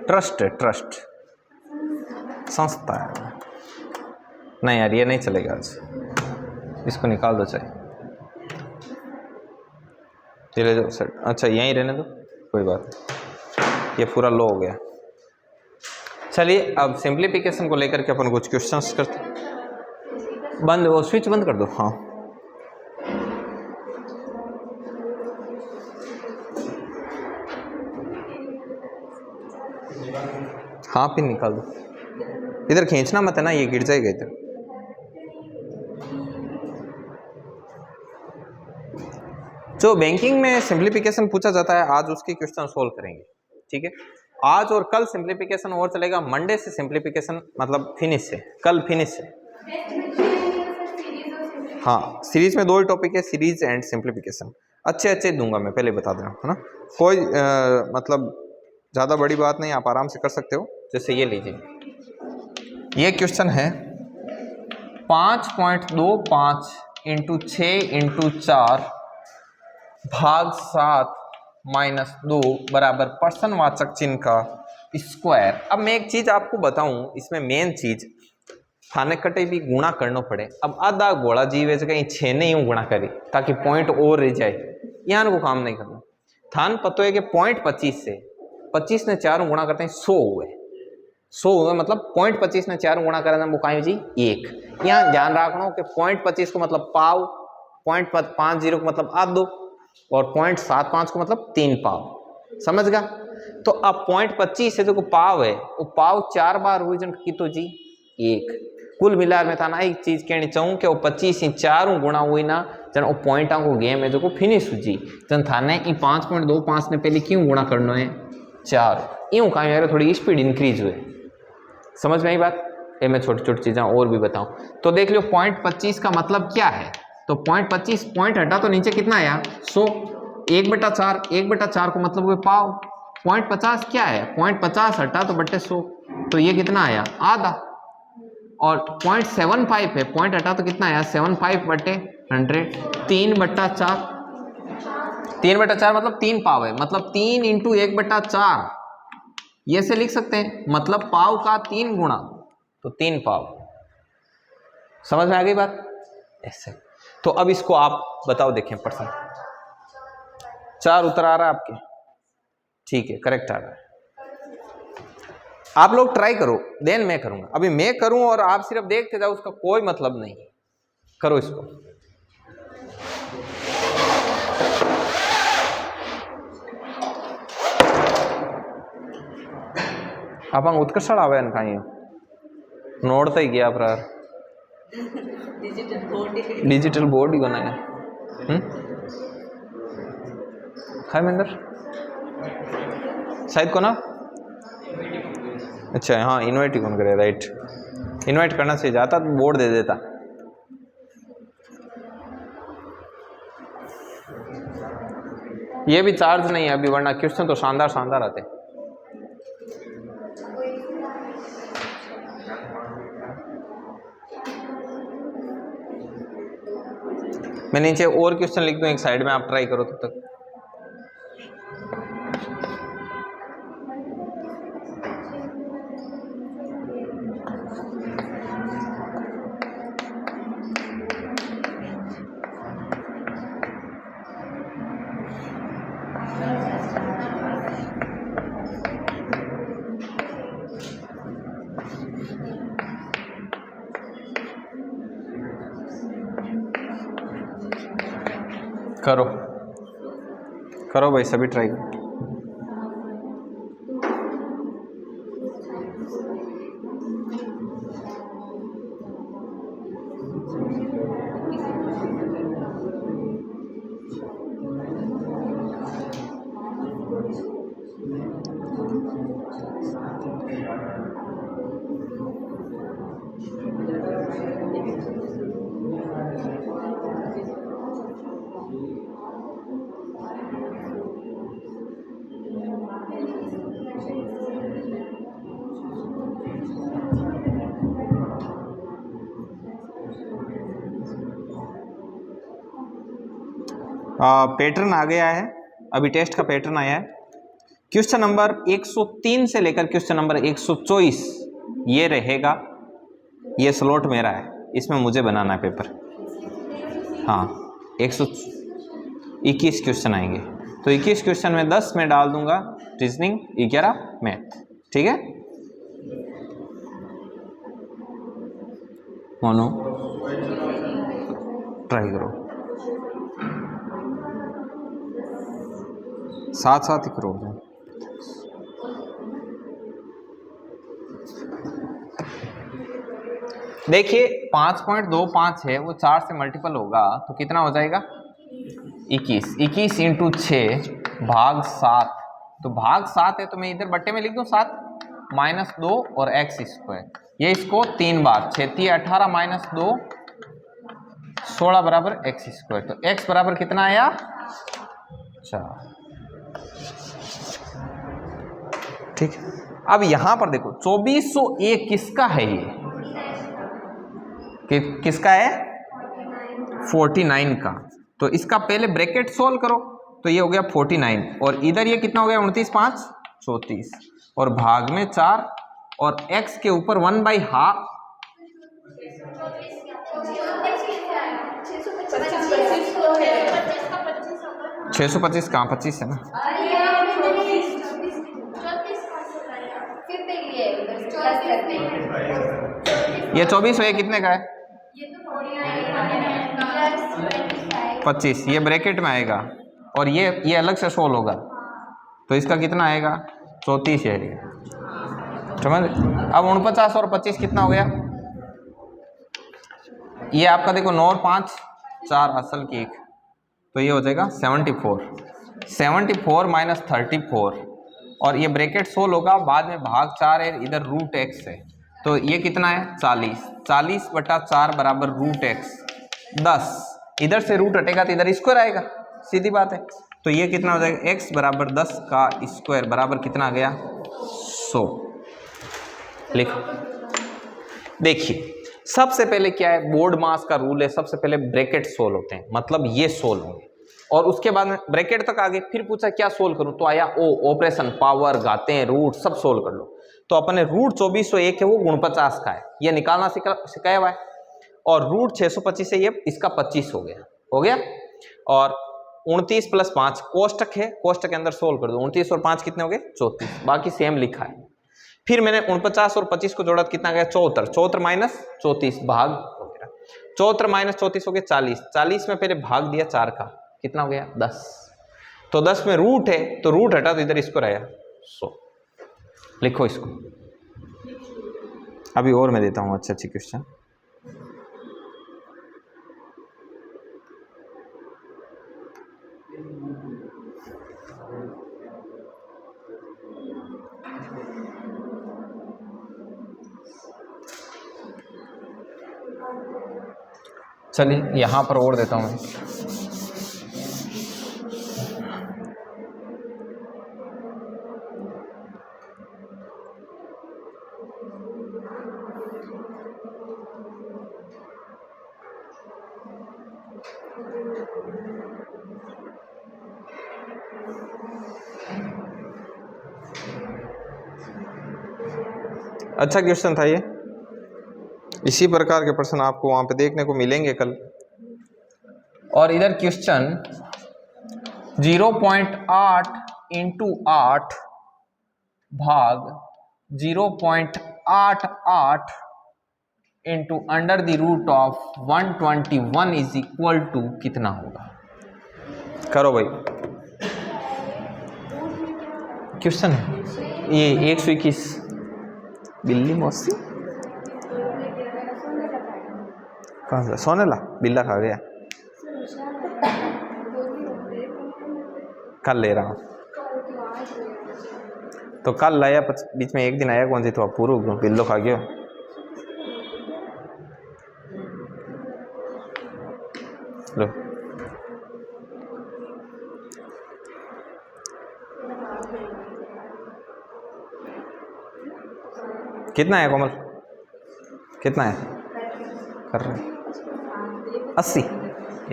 Trust है, trust संस्था है। नहीं यार ये नहीं चलेगा आज, इसको निकाल दो चाहे, ये ले जाओ सेट। अच्छा यहीं रहने दो, कोई बात नहीं, ये पूरा लो हो गया। चलिए अब सिंप्लीफिकेशन को लेकर के अपन कुछ क्वेश्चंस करते हैं। बंद, वो स्विच बंद कर दो। हाँ हाँ पिन निकाल दो, इधर खींचना मत है ना, ये गिर जाएगा इधर। जो बैंकिंग में सिंप्लीफिकेशन पूछा जाता है आज उसके क्वेश्चन सोल्व करेंगे, ठीक है। आज और कल सिंप्लीफिकेशन और चलेगा, मंडे से सिंप्लीफिकेशन मतलब फिनिश है, कल फिनिश है। हाँ सीरीज में 2 ही टॉपिक है, सीरीज एंड सिंप्लीफिकेशन। अच्छे अच्छे दूंगा मैं, पहले बता दे रहा हूँ, है ना। कोई मतलब ज़्यादा बड़ी बात नहीं, आप आराम से कर सकते हो। जैसे ये लीजिए, ये क्वेश्चन है 5.25 इंटू 6 इंटू 4 भाग 7 माइनस 2 बराबर प्रश्नवाचक चिन्ह का स्क्वायर। अब मैं एक चीज आपको बताऊं, इसमें मेन चीज थाने कटे भी गुणा करना पड़े। अब आधा गोला जीवे कहीं 6 नहीं हूं गुणा करी ताकि पॉइंट और रह जाए, यहाँ को काम नहीं करना। थान पतो है कि पॉइंट 25 से 25 ने 4 गुणा करते हैं 100 हुए, 100 हुए मतलब पॉइंट 25 ने 4 गुणा करें वो कहीं जी 1। यहाँ ध्यान रखना कि पॉइंट 25 को मतलब पाव, पॉइंट 50 को मतलब आधो, और 0.75 को मतलब 3 पाव। समझ गया। तो अब 0.25 है जो पाव है, वो पाव 4 बार हुई जन की तो जी 1। कुल मिलाकर मैं था ना एक चीज कहनी चाहूँ कि वो 25 ही 4 गुणा हुई ना जन वो पॉइंटा को गेम है जो को फिनिश हुई जन था ने 5.25 ने पहले क्यों गुणा करना है 4, यूं कहा यार थोड़ी स्पीड इंक्रीज हुए। समझ में आई बात। ये मैं छोटी छोटी चीजें और भी बताऊं तो देख लो 0.25 का मतलब क्या है। तो 0.25 पॉइंट हटा तो नीचे कितना आया 100, 1/4, 1/4 को मतलब हुए पाव। 0.50 क्या है, 0.50 हटा तो बटे 100, तो ये कितना आया आधा। और 0.75 है, पॉइंट हटा तो कितना आया 75 बटे 100, 3/4, 3/4 मतलब 3 पाव है, मतलब 3 इंटू 1/4 ये से लिख सकते हैं, मतलब पाव का 3 गुणा तो 3 पाव। समझ में आ गई बात ऐसे। तो अब इसको आप बताओ, देखें परसेंट 4 उत्तर आ रहा है आपके, ठीक है करेक्ट आ रहा है। आप लोग ट्राई करो, देन मैं करूंगा। अभी मैं करूं और आप सिर्फ देखते जाओ उसका कोई मतलब नहीं। करो इसको। आपण उत्कर्षण आवे काही नोड़ता ही गया प्रार डिजिटल बोर्ड ही बनाया खाए मंदिर शायद को ना। अच्छा हाँ इनवाइट ही कौन करे, राइट इनवाइट करना से जाता तो बोर्ड दे देता। ये भी चार्ज नहीं है अभी, वरना क्वेश्चन तो शानदार शानदार आते। मैं नीचे और क्वेश्चन लिख दूं एक साइड में, आप ट्राई करो तब तक। करो करो भाई सभी ट्राई करो। पैटर्न आ गया है, अभी टेस्ट का पैटर्न आया है क्वेश्चन नंबर 103 से लेकर क्वेश्चन नंबर 124 ये रहेगा, ये स्लॉट मेरा है, इसमें मुझे बनाना है पेपर। हाँ 121 क्वेश्चन आएंगे, तो 21 क्वेश्चन में 10 में डाल दूंगा रीजनिंग, 11 मैथ। ठीक है, मोनो ट्राई करो, साथ साथ ही करो। देखिए 5.25 है, वो 4 से मल्टीपल होगा तो कितना हो जाएगा 21। 21 इंटू 6 भाग 7, तो भाग 7 है तो मैं इधर बट्टे में लिख दूं 7 -2 और x स्क्वायर, ये इसको 3 बार 6 18 -2 16 बराबर x स्क्वायर, तो x बराबर कितना आया 4। ठीक है, अब यहां पर देखो 2401 किसका है, ये किसका है 49 का, तो इसका पहले ब्रैकेट सोल्व करो, तो ये हो गया 49 और इधर ये कितना हो गया 29 5 34 और भाग में 4 और x के ऊपर 1/2 625 कहाँ 25 है ना, ये 24 है, कितने का है 25, ये ब्रैकेट में आएगा और ये अलग से सोल्व होगा, तो इसका कितना आएगा 34 है, समझ। अब 49 और 25 कितना हो गया, ये आपका देखो 9 और 5 4 असल की 1, तो ये हो जाएगा 74 माइनस 34 और ये ब्रैकेट सोल्व होगा, बाद में भाग 4 है, इधर रूट x है, तो ये कितना है 40 बटा 4 बराबर रूट x 10, इधर से रूट हटेगा तो इधर स्क्वायर आएगा, सीधी बात है, तो ये कितना हो जाएगा x बराबर 10 का स्क्वायर बराबर कितना आ गया 100। लिखो, देखिए सबसे पहले क्या है, बोर्ड मास का रूल है, सबसे पहले ब्रैकेट सोल्व होते हैं, मतलब ये सोल्व होंगे और उसके बाद में ब्रैकेट तक आगे, फिर पूछा क्या सोल्व करूं, तो आया ऑपरेशन पावर घाते हैं रूट सब सोल्व कर लो, तो अपने रूट 2401 है वो 49 का है, ये निकालना सिखाया हुआ है, और रूट 625 है, ये इसका 25 हो गया, और 29 + 5 कोष्टक है, कोष्टक के अंदर सोल्व कर दो, 29 और 5 कितने हो गए 34, बाकी सेम लिखा है। फिर मैंने 49 और 25 को जोड़ा तो कितना गया 74 माइनस 34 भाग हो गया, 74 माइनस 34 हो गया 40 में पहले भाग दिया 4 का, कितना हो गया 10, तो 10 में रूट है तो रूट हटा तो इधर इसको रहेगा 100। लिखो इसको, अभी और मैं देता हूं अच्छे क्वेश्चन। चलिए यहां पर और देता हूं मैं, अच्छा क्वेश्चन था ये, इसी प्रकार के प्रश्न आपको वहां पे देखने को मिलेंगे कल। और इधर क्वेश्चन 0.8 × 8 भाग 0.88 इंटू √121 इज इक्वल टू कितना होगा, करो भाई। क्वेश्चन है ये 121, बिल्ली मौसी कहाँ से सोने ला, बिल्ला खा गया, कल ले रहा हूँ, तो कल लाया, बीच में एक दिन आया कौन सी, तो आप पूरा बिल्लो खा गया। लो कितना है कोमल, कितना है कर रहे 80,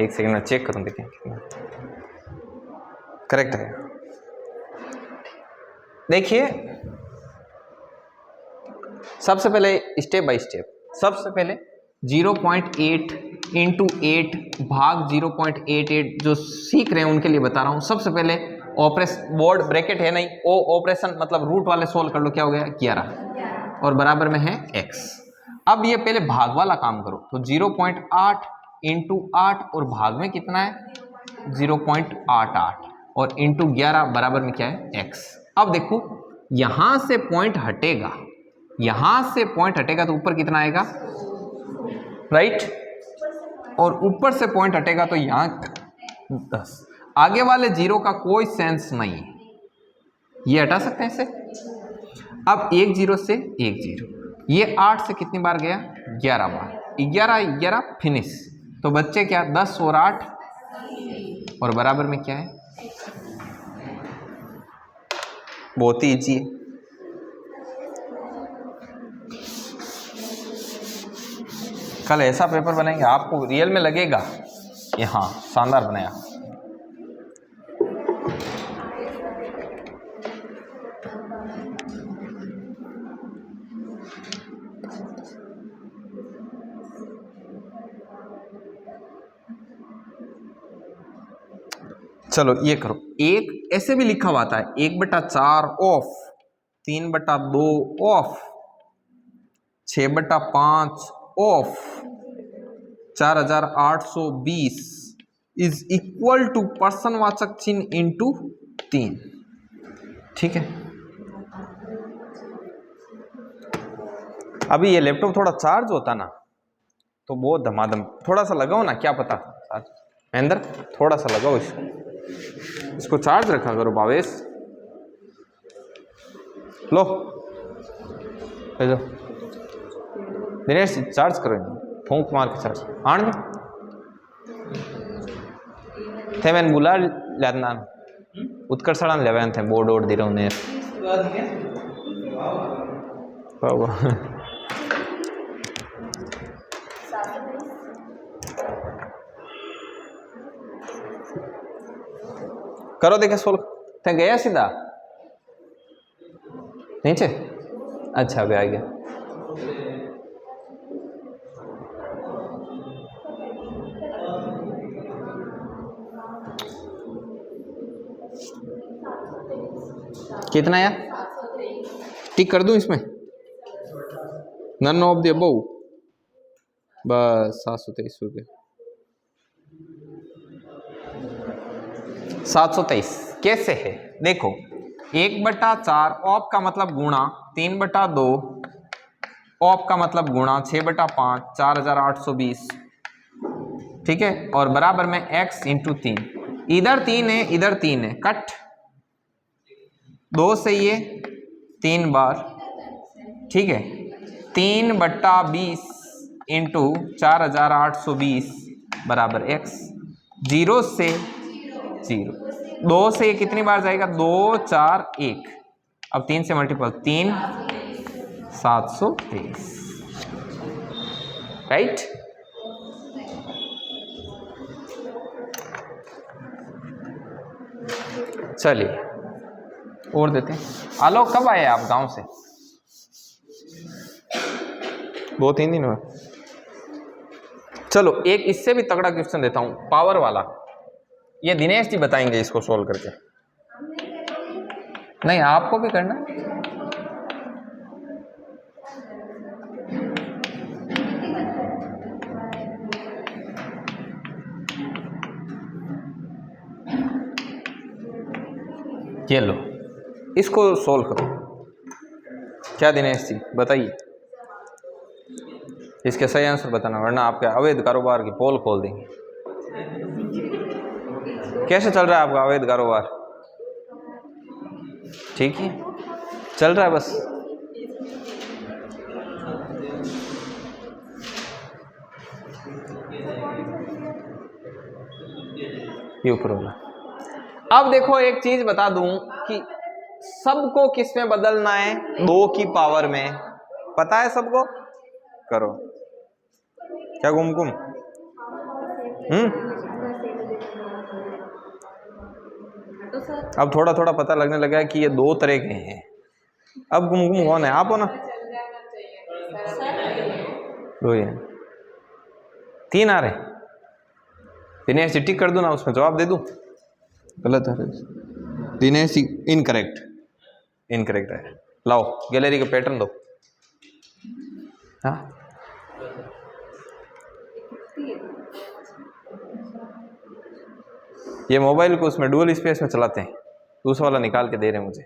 एक सेकंड में चेक करूं देखें कितना करेक्ट है। देखिए सबसे पहले स्टेप बाय स्टेप, सबसे पहले 0.8 इंटू 8 भाग 0.88 जो सीख रहे हैं उनके लिए बता रहा हूं। सबसे पहले ऑपरेशन, बोर्ड ब्रैकेट है नहीं, ओ ऑपरेशन मतलब रूट वाले सोल्व कर लो, क्या हो गया 11 और बराबर में है x। अब ये पहले भाग वाला काम करो, तो 0.8 इंटू 8 और भाग में कितना है 0.88 और इंटू 11 बराबर में क्या है x। अब देखो यहां से पॉइंट हटेगा, यहां से पॉइंट हटेगा तो ऊपर कितना आएगा, राइट, और ऊपर से पॉइंट हटेगा तो यहां 10। आगे वाले जीरो का कोई सेंस नहीं है, ये हटा सकते हैं इसे। अब एक जीरो से एक जीरो, ये 8 से कितनी बार गया 11 बार, 11 11 फिनिश, तो बच्चे क्या 10 और 8 और बराबर में क्या है, बहुत ही इजी है। कल ऐसा पेपर बनाएंगे आपको रियल में लगेगा कि हाँ शानदार बनाया। चलो ये करो, एक ऐसे भी लिखा हुआ था 1/4 of 3/2 of 6/5 of 4820 is equal to पर्सनवाचक चिन्ह इंटू 3। ठीक है, अभी ये लैपटॉप थोड़ा चार्ज होता ना तो बहुत धमाधम, थोड़ा सा लगाओ ना, क्या पता महेंद्र थोड़ा सा लगाओ इसको चार्ज रखा करो भावेश। लो ले लो दिनेश चार्ज करो, फूंक मार के चार्ज आण थे मैंने बुला लेना उत्कर्षण लेवे थे बोर्ड ओड दे रहे करो देखे सोल थे गया सीधा नीचे, अच्छा अभी आ गया। कितना यार टिक कर दूं इसमें, नन ऑफ द अबव, बस 723 रुपये 723 कैसे है देखो, 1/4 ऑफ का मतलब गुणा 3/2 ऑफ का मतलब गुणा 6/5 4820, ठीक है, और बराबर में x इंटू 3, इधर 3 है इधर 3 है, कट 2 से ये 3 बार, ठीक है, 3/20 इंटू 4820 बराबर x, 0 से 0, 2 से ये कितनी बार जाएगा 2 4 1, अब 3 से मल्टीपल 3 723, राइट। चलिए और देते हैं। आलोक कब आए आप गांव से? 2-3 दिन हुए। चलो एक इससे भी तगड़ा क्वेश्चन देता हूं, पावर वाला, ये दिनेश जी बताएंगे इसको सोल्व करके। नहीं आपको भी करना है, ये लो इसको सोल्व करो। क्या दिनेश जी बताइए, इसके सही आंसर बताना वरना आपके अवैध कारोबार की पोल खोल देंगे। कैसे चल रहा है आपका अवैध कारोबार? ठीक है चल रहा है, बस ये ऊपर होगा। अब देखो एक चीज बता दूं कि सबको किस में बदलना है, 2 की पावर में, पता है सबको? करो क्या गुमकुम, अब थोड़ा थोड़ा पता लगने लगा है कि ये दो तरह के हैं। अब गुमगुम कौन है, आप हो ना? दो ही हैं, तीन आ रहे। दिनेश जी टिक कर दूं ना, उसमें जवाब दे दूं? गलत है दिनेश जी, इनकरेक्ट, इनकरेक्ट है। लाओ गैलरी का पैटर्न दो। हाँ ये मोबाइल को उसमें डुअल स्पेस में चलाते हैं, दूसरा वाला निकाल के दे रहे हैं मुझे।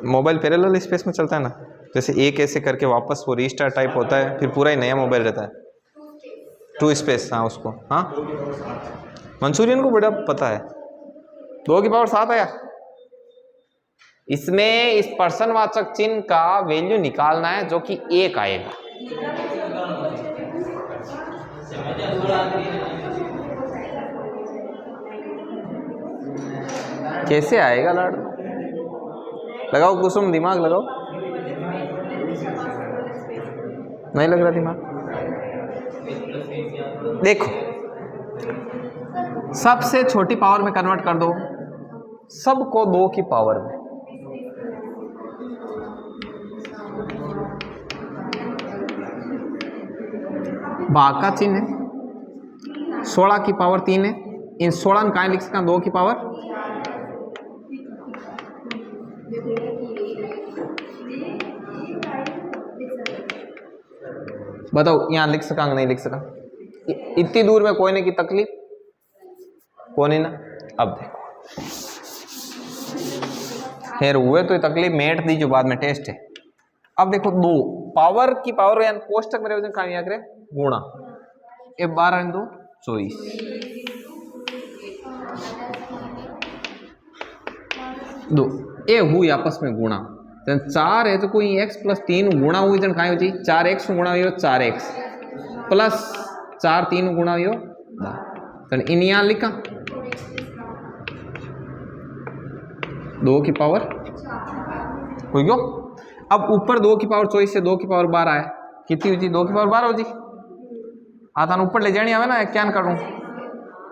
मोबाइल पैरेलल स्पेस में चलता है ना, जैसे एक ऐसे करके वापस वो रीस्टार्ट टाइप होता है, फिर पूरा ही नया मोबाइल रहता है। टू स्पेस, हाँ उसको, हाँ मंचूरियन को बड़ा पता है। 2 की पावर 7 आया। इसमें इस प्रश्नवाचक चिन्ह का वैल्यू निकालना है जो कि 1 आएगा। कैसे आएगा लाड? लगाओ कुसुम, दिमाग लगाओ। नहीं लग रहा दिमाग। देखो सबसे छोटी पावर में कन्वर्ट कर दो, सबको 2 की पावर में। भाग का चिन्ह है, 16 की पावर 3 है। इन 16 में कहाँ लिख सकता 2 की पावर? बताओ यहां लिख सका नहीं लिख सका? इतनी दूर में कोई नहीं की तकलीफ, कौन है ना। अब देखो खैर हुए तो तकलीफ मेट दी जो बाद में टेस्ट है। अब देखो 2 पावर की पावर यानी कोष्टक में वजन कहाँ करे गुणा, ये 12 × 2 24। दो ये हुई आपस में गुणा, 4 है तो कोई x + 3 गुणा हुई जन कहाँ हो 4x गुणा हुई 4x प्लस 4 3 गुणा हुई तो इन यहाँ लिखा 2 की पावर हो गयो। अब ऊपर 2 की पावर 24 से 2 की पावर 12 है, कितनी हुई 2 की पावर 12 होती। आता ऊपर ले जानी आवे ना, क्या करूँ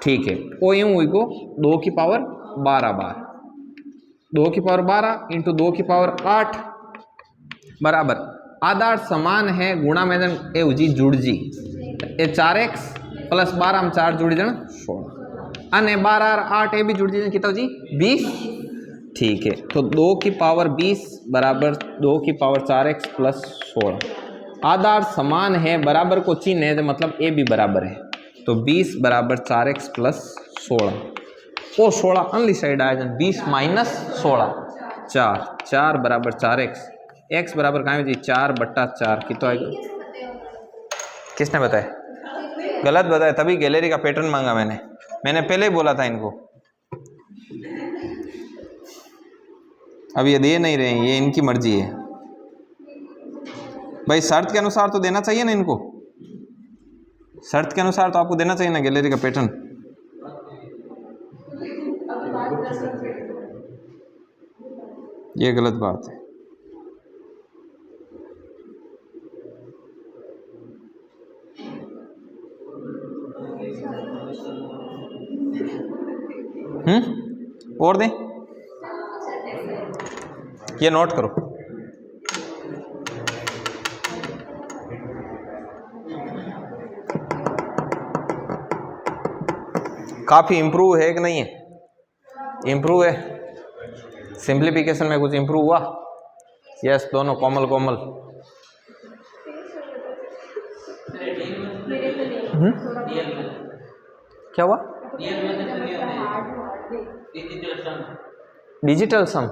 ठीक है। वो यूं हुई को 2 की पावर 12 बार 2 की पावर 12 इंटू 2 की पावर 8 बराबर आधार समान है गुणा में जन ए उजी जुड़ जी ए 4x प्लस 12 में 4 जुड़ी जन 16 अने 12 और 8 ए भी जुड़ जी कितना जी 20। ठीक है तो 2 की पावर 20 बराबर 2 की पावर 4x प्लस 16 आधार समान है बराबर को चिन्ह है तो मतलब ए भी बराबर है तो 20 बराबर 4x प्लस 16 वो 16 अनली साइड आया 20 माइनस 16 4 4 बराबर 4x x बराबर कहाँ जी 4/4 कितना आएगा। किसने बताया? गलत बताया, तभी गैलरी का पैटर्न मांगा मैंने पहले ही बोला था इनको। अब ये दे नहीं रहे हैं, ये इनकी मर्जी है भाई। शर्त के अनुसार तो देना चाहिए ना इनको, शर्त के अनुसार तो आपको देना चाहिए ना गैलरी का पैटर्न। ये गलत बात है। और दें, ये नोट करो। काफी इंप्रूव है कि नहीं है? इंप्रूव है। सिंप्लीफिकेशन में कुछ इंप्रूव हुआ? यस दोनों कोमल कोमल। क्या हुआ? डिजिटल सम,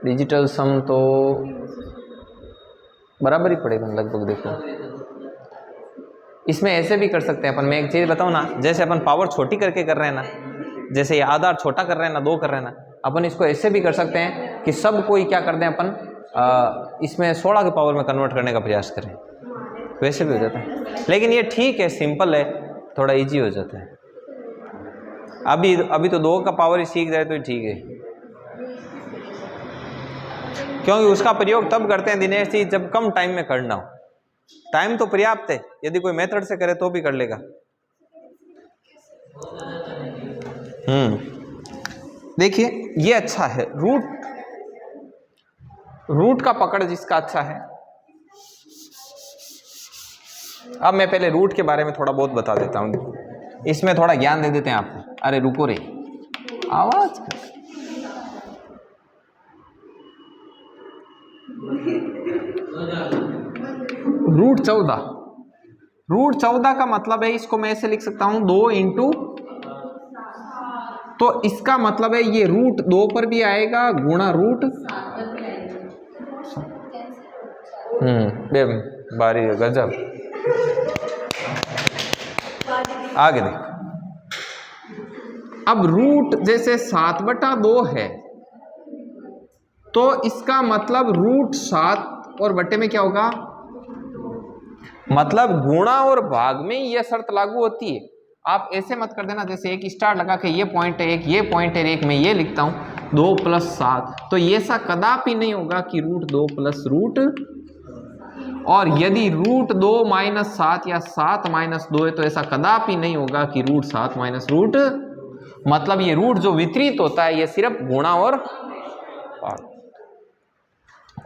डिजिटल सम तो बराबर ही पड़ेगा लगभग। देखो इसमें ऐसे भी कर सकते हैं अपन, मैं एक चीज बताऊं ना, जैसे अपन पावर छोटी करके कर रहे हैं ना, जैसे ये आधार छोटा कर रहे हैं ना 2 कर रहे हैं ना, अपन इसको ऐसे भी कर सकते हैं कि सब कोई क्या कर दें अपन इसमें 16 की पावर में कन्वर्ट करने का प्रयास करें, वैसे भी हो जाता है। लेकिन ये ठीक है, सिंपल है, थोड़ा इजी हो जाता है। अभी तो 2 का पावर ही सीख जाए तो ठीक है, क्योंकि उसका प्रयोग तब करते हैं दिनेश जी जब कम टाइम में करना हो। टाइम तो पर्याप्त है, यदि कोई मेथड से करे तो भी कर लेगा। देखिए ये अच्छा है, रूट का पकड़ जिसका अच्छा है। अब मैं पहले रूट के बारे में थोड़ा बहुत बता देता हूँ, इसमें थोड़ा ज्ञान दे देते हैं आपको। अरे रुको रे, आवाज रूट 14 का मतलब है, इसको मैं ऐसे लिख सकता हूं 2 इंटू, तो इसका मतलब है ये रूट 2 पर भी आएगा गुणा रूट, बारी गजब। आगे देखो, अब रूट जैसे 7/2 है, तो इसका मतलब रूट 7 और बट्टे में क्या होगा, मतलब गुणा और भाग में यह शर्त लागू होती है। आप ऐसे मत कर देना जैसे एक स्टार लगा के ये पॉइंट है एक, ये पॉइंट है एक, मैं ये लिखता हूं 2 + 7, तो ये ऐसा कदापि नहीं होगा कि रूट 2 + रूट, और यदि रूट 2 - 7 या 7 - 2 है तो ऐसा कदापि नहीं होगा कि रूट 7 - रूट, मतलब ये रूट जो वितरित होता है ये सिर्फ गुणा और भाग।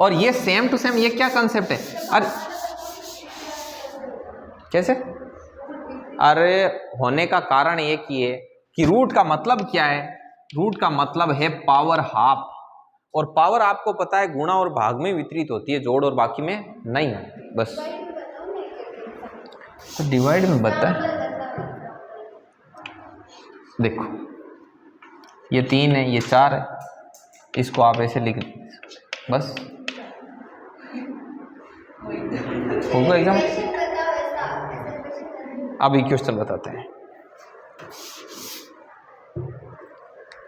और ये सेम टू सेम, ये क्या कंसेप्ट है, अरे कैसे, अरे होने का कारण एक ही है कि रूट का मतलब क्या है, रूट का मतलब है पावर हाफ, और पावर आपको पता है गुणा और भाग में वितरित होती है, जोड़ और बाकी में नहीं। बस तो डिवाइड में बता, देखो ये 3 है ये 4 है, इसको आप ऐसे लिख बस होगा एग्जाम। अब क्वेश्चन बताते हैं,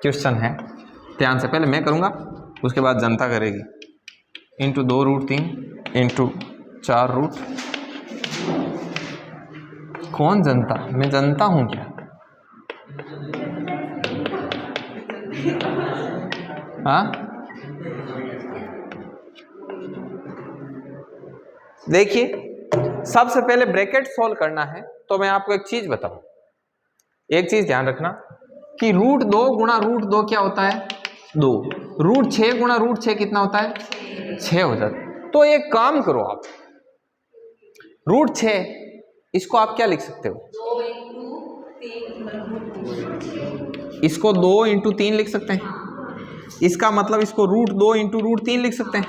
क्वेश्चन है ध्यान से, पहले मैं करूंगा उसके बाद जनता करेगी। इंटू 2 रूट 3 इंटू 4 रूट, कौन जनता, मैं जनता हूं क्या, हाँ देखिए सबसे पहले ब्रैकेट सॉल्व करना है, तो मैं आपको एक चीज बताऊं, एक चीज ध्यान रखना कि रूट 2 गुणा रूट 2 क्या होता है 2, रूट 6 गुणा रूट 6 कितना होता है 6 हो जाता है। तो एक काम करो आप, रूट 6 इसको आप क्या लिख सकते हो, इसको 2 × 3 लिख सकते हैं, इसका मतलब इसको रूट 2 × रूट 3 लिख सकते हैं,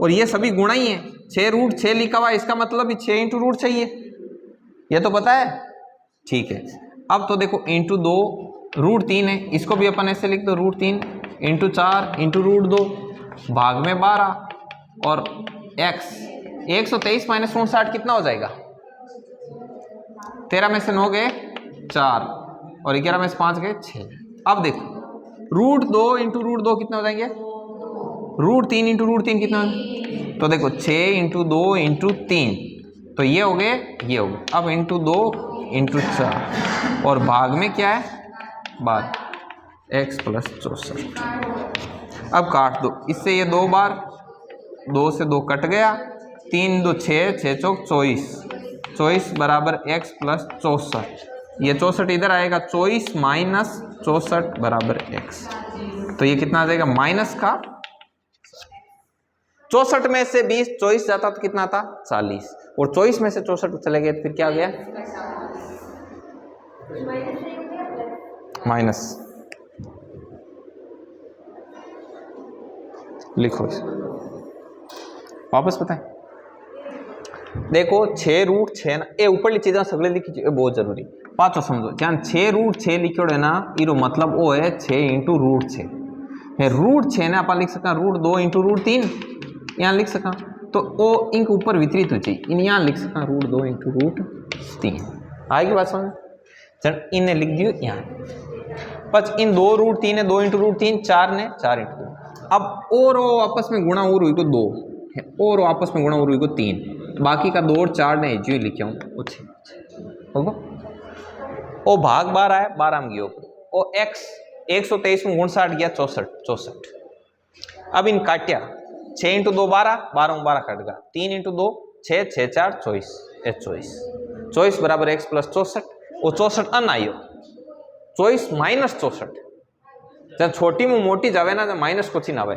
और ये सभी गुणा ही है, 6 रूट 6 लिखा हुआ है, इसका मतलब 6 × रूट 6 ही है, ये तो पता है, ठीक है। अब तो देखो इंटू 2 रूट 3 है, इसको भी अपन ऐसे लिख दो रूट 3 इंटू 4 इंटू रूट 2 भाग में 12 और x 123 - 59 कितना हो जाएगा, 13 में से 9 गए 4 और 11 में से 5 गए 6। अब देखो रूट 2 इंटू रूट 2 कितने हो जाएंगे, रूट 3 इंटू रूट 3 कितना, तो देखो 6 × 2 × 3, तो ये हो गए ये हो गए। अब इंटू 2 × 4 और भाग में क्या है भाग x + 64। अब काट दो, इससे ये 2 बार 2 से 2 कट गया, 3 × 2 6 6 चौक 24, 24 बराबर x + 64, ये 64 इधर आएगा, 24 - 64 बराबर x, तो ये कितना आ जाएगा माइनस का 64 में से 20 24 जाता तो कितना था 40, और 24 में से 64 चले गए तो फिर क्या आ गया माइनस, लिखो वापस बताएं। देखो 6 रूट 6 ना, ये ऊपर चीजा सगले लिखी बहुत जरूरी, पाचो समझो, जहाँ 6 रूट 6 लिखो है ना, इरो मतलब वो है 6 × रूट 6 है, रूट 6 ने आप लिख सका रूट 2 × रूट 3 यहाँ लिख सका, तो वो इनके ऊपर वितरित हो चाहिए, इन यहाँ लिख सका रूट 2 × रूट 3, आएगी बात समझ, चल इन्हें लिख दियो यहाँ, बस इन 2 रूट 3 है 2 × रूट 3 4 ने 4 × 2, अब और आपस में गुणा और हुई को 2 है, और आपस में गुणा और हुई को 3, बाकी का 2 और 4 ने जो लिखे हूँ 6 होगा, ओ भाग 12 है 12 में गयो, ओ x 123 में 59 गया 64, अब इन काटिया 6 × 2 12 12 में 12 कट गया, 3 × 2 6 6 4 24 24 बराबर x + 64, वो 64 अन आयो, 24 - 64 जब छोटी में मोटी जावे ना तो माइनस कुछ ही ना आवे।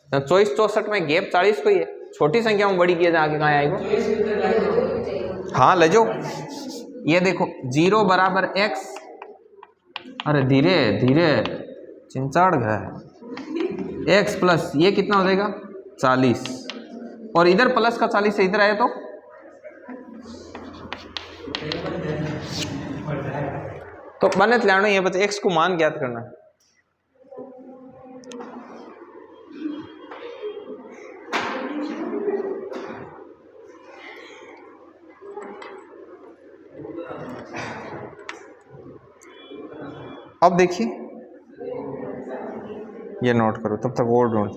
24 - 64 में गैप 40 को ही है, छोटी संख्या में बड़ी किया आगे कहाँ आएगा। हाँ ले जाओ, ये देखो 0 बराबर x, अरे धीरे धीरे चिंचाड़ गया, x प्लस ये कितना हो जाएगा 40, और इधर प्लस का 40 से इधर आया तो बने लेना ये बच्चे x को मान ज्ञात करना है। अब देखिए ये नोट करो, तब तक और ढूंढ।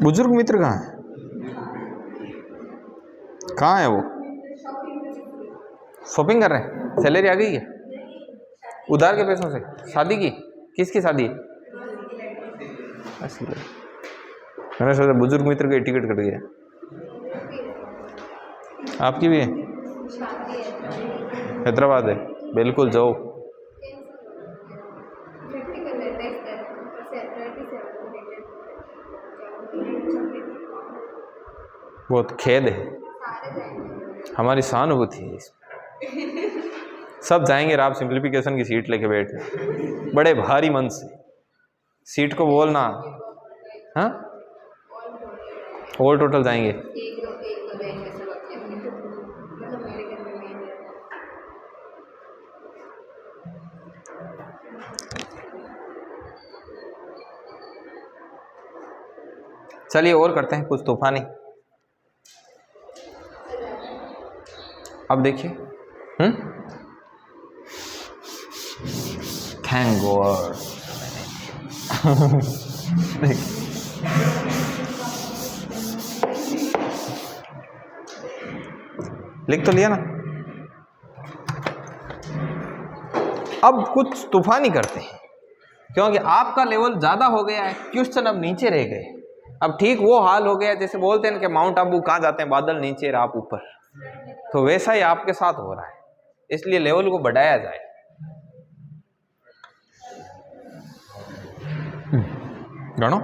बुजुर्ग मित्र कहाँ है, कहाँ है वो? शॉपिंग कर रहे हैं, सैलरी आ गई है उधार के पैसों से, शादी की, किसकी शादी है? मैंने सोचा बुजुर्ग मित्र की टिकट कट गया। आपकी भी है? हैदराबाद है, बिल्कुल जाओ। बहुत खेद है, हमारी सहानुभूति है इसमें। सब जाएंगे, आप सिंप्लीफिकेशन की सीट लेके बैठे बड़े भारी मन से, सीट को बोलना। हाँ ऑल टोटल जाएंगे। चलिए और करते हैं कुछ तूफानी। अब देखिए थैंक गॉड लिख तो लिया ना। अब कुछ तूफानी करते हैं, क्योंकि आपका लेवल ज्यादा हो गया है, क्वेश्चन अब नीचे रह गए। अब ठीक वो हाल हो गया जैसे बोलते हैं कि माउंट आबू कहाँ जाते हैं, बादल नीचे और आप ऊपर, तो वैसा ही आपके साथ हो रहा है। इसलिए लेवल को बढ़ाया जाए। गणो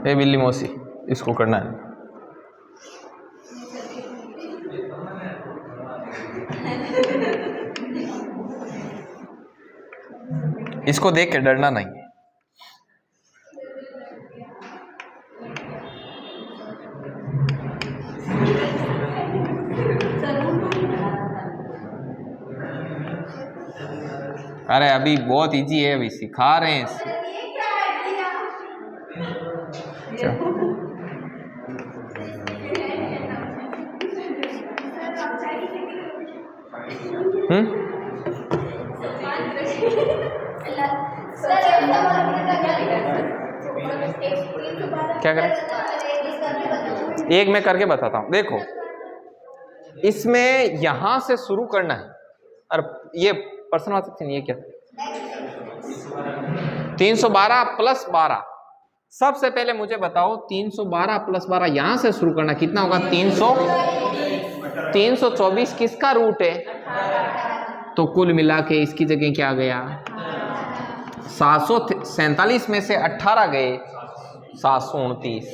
ए बिल्ली मौसी, इसको करना है। इसको देख के डरना नहीं है। अरे अभी बहुत इजी है, अभी सिखा रहे हैं इसे। क्या करें, एक मैं करके बताता हूं। देखो इसमें यहां से शुरू करना है, और ये पर्सनवाचक चिन्ह, ये क्या 312 प्लस 12। सबसे पहले मुझे बताओ 312 प्लस 12 यहां से शुरू करना, कितना होगा 324 किसका रूट है? तो कुल मिला के इसकी जगह क्या गया 747 में से 18 गए 729,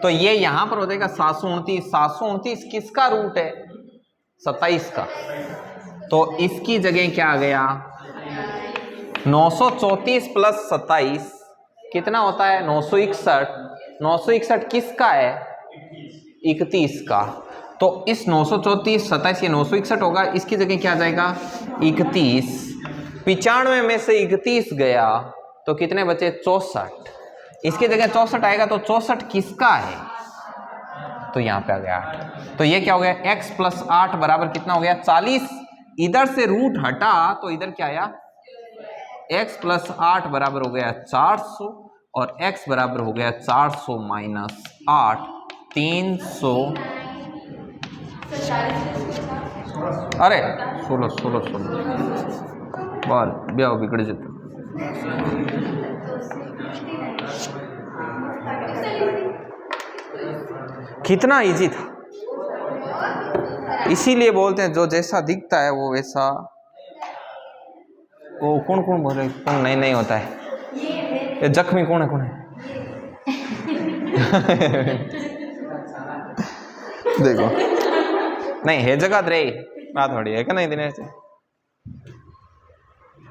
तो ये यहां पर हो जाएगा 729। 729 किसका रूट है 27 का, तो इसकी जगह क्या आ गया 934 प्लस 27 कितना होता है 961। 961 किसका है 31 का, तो इस 934 27 ये 961 होगा, इसकी जगह क्या आ जाएगा 31। 95 में से 31 गया तो कितने बचे 64, इसकी जगह 64 आएगा, तो 64 किसका है तो यहाँ पे आ गया 8। तो ये क्या हो गया, x प्लस 8 बराबर कितना हो गया 40। इधर से रूट हटा तो इधर क्या आया, x प्लस 8 बराबर हो गया 400 और x बराबर हो गया 400 माइनस 8 300। अरे 16 बॉल ब्याह बिगड़ जाता। कितना इजी था, इसीलिए बोलते हैं जो जैसा दिखता है वो वैसा। वो कौन कौन बोल रहे, कौन नहीं होता है, ये जख्मी कौन है देखो नहीं है जगह रे बात थोड़ी है कि नहीं।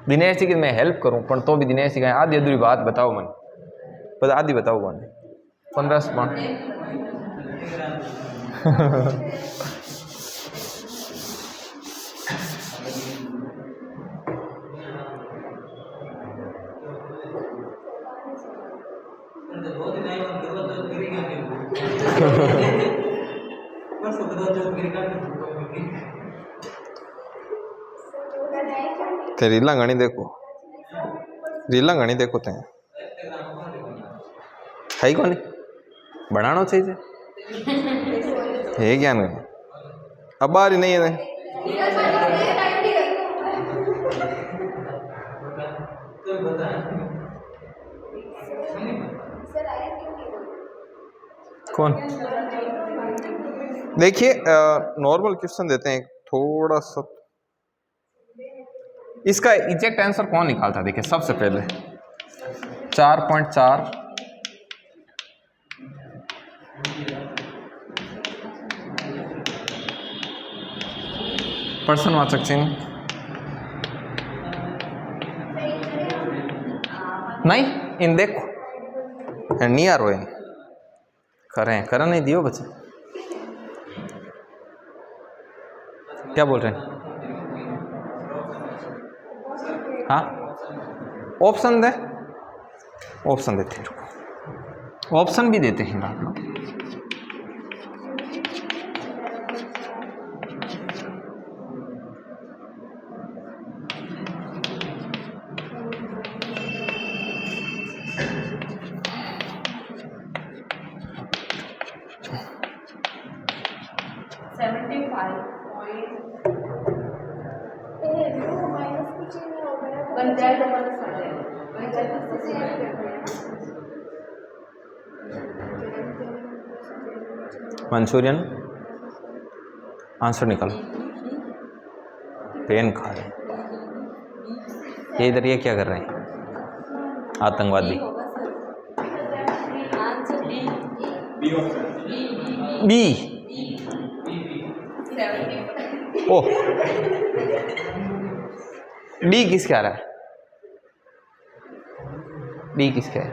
दिनेश जी की मैं हेल्प करूं पर तो भी दिनेश जी का आधी अधूरी बात बताओ मन, बस आधी बताओ कौन 15 ते रीला घणी देखो ते है कौन बनाना चाहिए है ज्ञान अब बारी नहीं है कौन। देखिए नॉर्मल क्वेश्चन देते हैं थोड़ा सा, इसका एग्जैक्ट आंसर कौन निकालता है। देखिए सबसे पहले 4.4 प्रश्नवाचक चिन्ह नहीं इन देखो नहीं आ रहे करें नहीं दियो बच्चे क्या बोल रहे हैं। हाँ ऑप्शन देते हैं, ऑप्शन भी देते हैं आप लोग। मंचूरियन आंसर निकालो, पेन खा रहे ये इधर ये क्या कर रहे हैं आतंकवादी। बी ओ डी किसका आ रहा है, डी किसका है,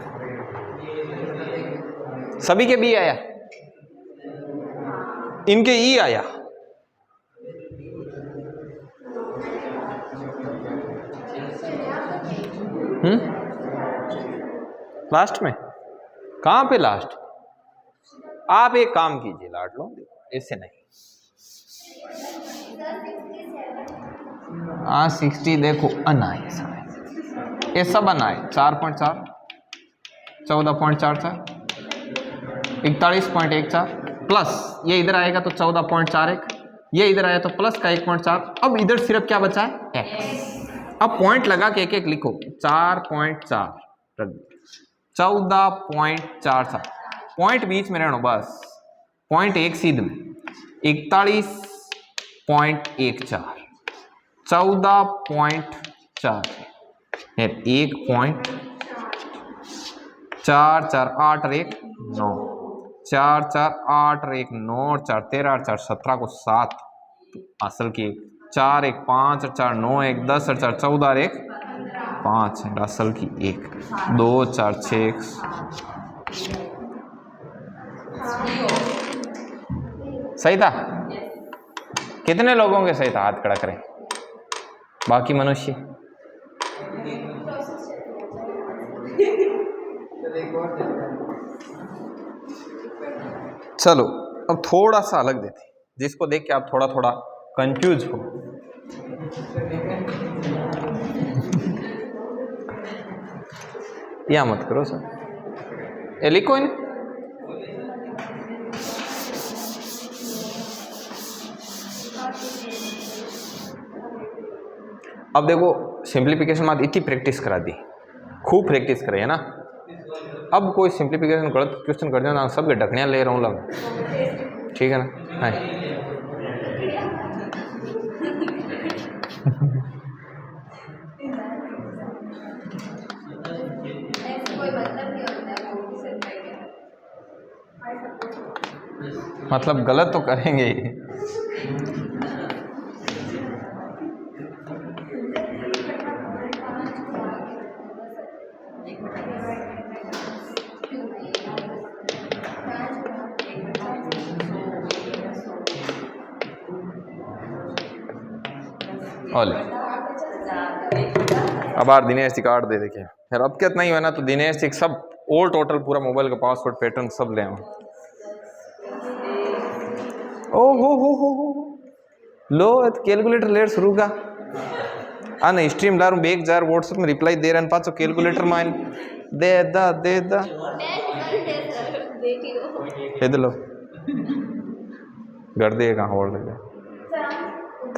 सभी के बी आया, इनके ई आया। लास्ट में कहां पे लास्ट, आप एक काम कीजिए लाट लो ऐसे नहीं। 60 देखो अना ये सब अना है 4.4 14.44 41.14 प्लस ये इधर आएगा तो 14.41, ये इधर आया तो प्लस का 1.4। अब इधर सिर्फ क्या बचा है x। अब पॉइंट लगा के एक एक लिखो 4.4 14.44 पॉइंट बीच में रहना बस, पॉइंट एक सीध में 41.14 14.4 1.4 8 और 1 9 4 4 8 और 1 9 और 4 13 और 4 17 को 7 असल की 4 1 5 और 4 9 1 10 और 4 14 और 1 5 है असल की 1 2 4 6 सही था। कितने लोगों के सही था हाथ खड़ा करें बाकी मनुष्य। चलो अब थोड़ा सा अलग देते हैं, जिसको देख के आप थोड़ा थोड़ा कंफ्यूज हो। या मत करो सर, ये लिखो इन्हें। अब देखो सिंप्लीफिकेशन में इतनी प्रैक्टिस करा दी, खूब प्रैक्टिस करे है ना। अब कोई सिंप्लीफिकेशन गलत क्वेश्चन कर दो ना, सबके ढकनियाँ ले रहा हूँ लग, ठीक है ना। हाँ मतलब गलत तो करेंगे ही। अब यार दिनेश जी कार्ड दे देखिए फिर, अब कितना ही हुआ ना, तो दिनेश जी सब ऑल टोटल पूरा मोबाइल का पासवर्ड पैटर्न सब ले। ओ हो लो कैलकुलेटर लेट शुरू का आने स्ट्रीम लारूं बेग जार व्हाट्सएप में रिप्लाई दे रहा पाचो कैलकुलेटर माइन दे दा लो कर दे कहाँ होल्ड ले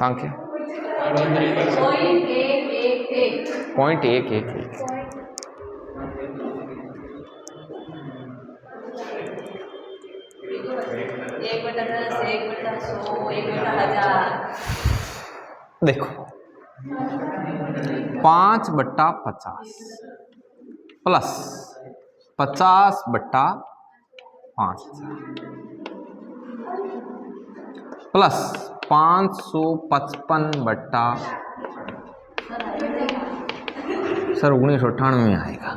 थैंक यू 0.111 देखो 5/50 प्लस 50/5 प्लस 555 सर 1998 में आएगा।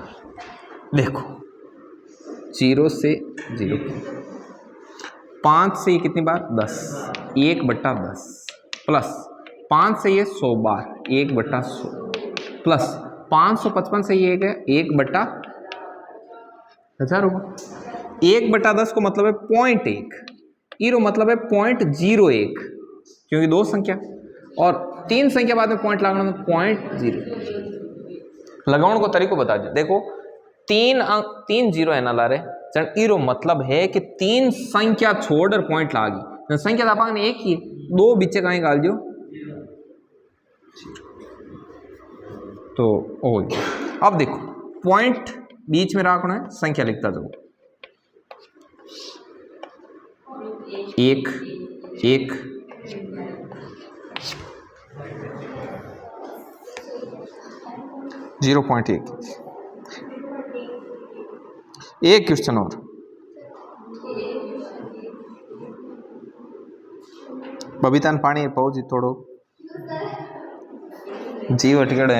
देखो 0 से 0 5 से ये कितनी बार 10 1/10 प्लस 5 से ये 100 बार 1/100 प्लस 555 से ये 1/1000 होगा। 1/10 को मतलब है 0.1, ईरो मतलब है 0.01, क्योंकि दो संख्या और 3 संख्या बाद में पॉइंट लगाना तो 0.0 लगाने को तरीको बता दो। देखो 3 जीरो है ना ला रहे चल ईरो मतलब है कि 3 संख्या छोड़कर पॉइंट लागी, संख्या आप एक ही 2 बीचे कहीं गाल दो तो ओ। अब देखो पॉइंट बीच में रखना है, संख्या लिखता जाओ 1 1 0.1 एक क्वेश्चन और बबीतान पानी पाओ जी थोड़ो जीव अटकड़े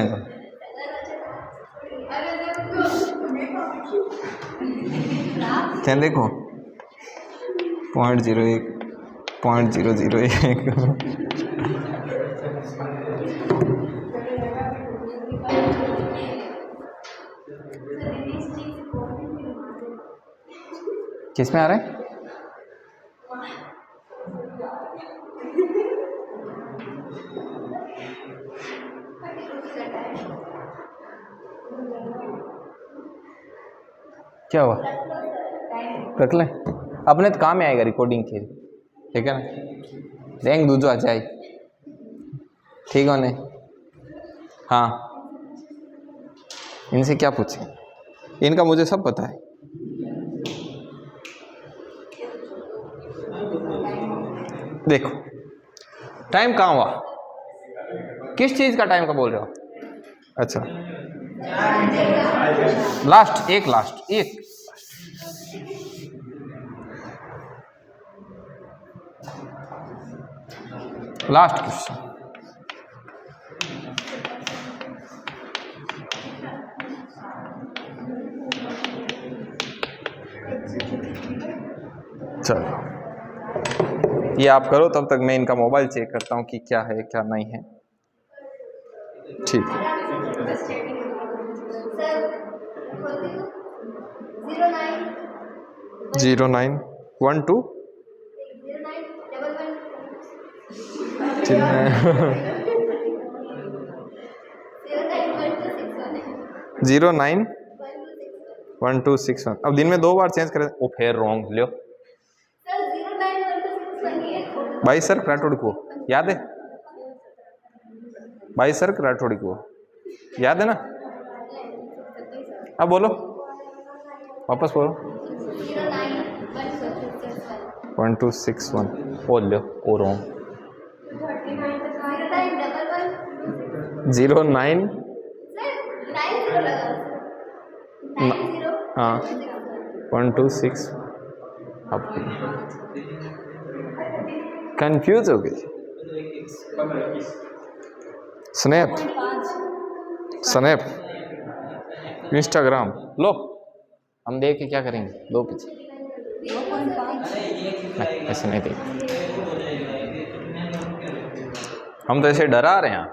देखो 0.01 0.001 किस में आ रहा है? क्या हुआ? रख ले, अपने तो काम में आएगा रिकॉर्डिंग के, ठीक है ना। देंगे दूजो आ जाए, ठीक है नहीं? हाँ इनसे क्या पूछे, इनका मुझे सब पता है। देखो टाइम कहाँ हुआ, किस चीज का टाइम का बोल रहे हो? अच्छा लास्ट एक लास्ट क्वेश्चन। चलो ये आप करो, तब तक मैं इनका मोबाइल चेक करता हूँ कि क्या है क्या नहीं है। ठीक है 0912 091261। अब दिन में 2 बार चेंज करें। ओ फिर रॉन्ग लियो भाई सर राठौड़ी को याद है, भाई सर राठौड़ी को याद है ना। अब बोलो, वापस बोलो। 1261 बोल लो। ओ रॉन्ग। 09 हाँ 126। अब कंफ्यूज हो गई। स्नैप स्नैप इंस्टाग्राम लो, हम देख के क्या करेंगे। दो पीछे नहीं, ऐसे नहीं देख, हम तो ऐसे डरा रहे हैं।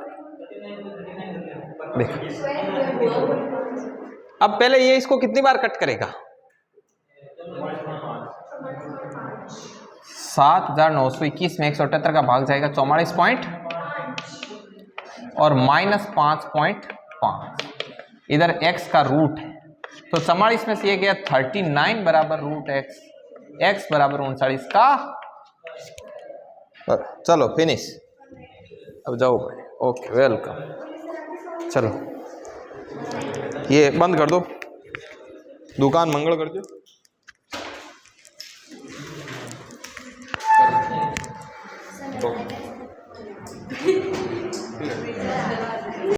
देख अब पहले ये इसको कितनी बार कट करेगा। 7921 में 178 का भाग जाएगा 44 पॉइंट और -5.5। इधर x का रूट है तो 44 में से ये गया 39 बराबर रूट x, x बराबर 39 का। चलो फिनिश, अब जाओ भाई। Okay welcome. चलो ये बंद कर दो, दुकान मंगल कर दो।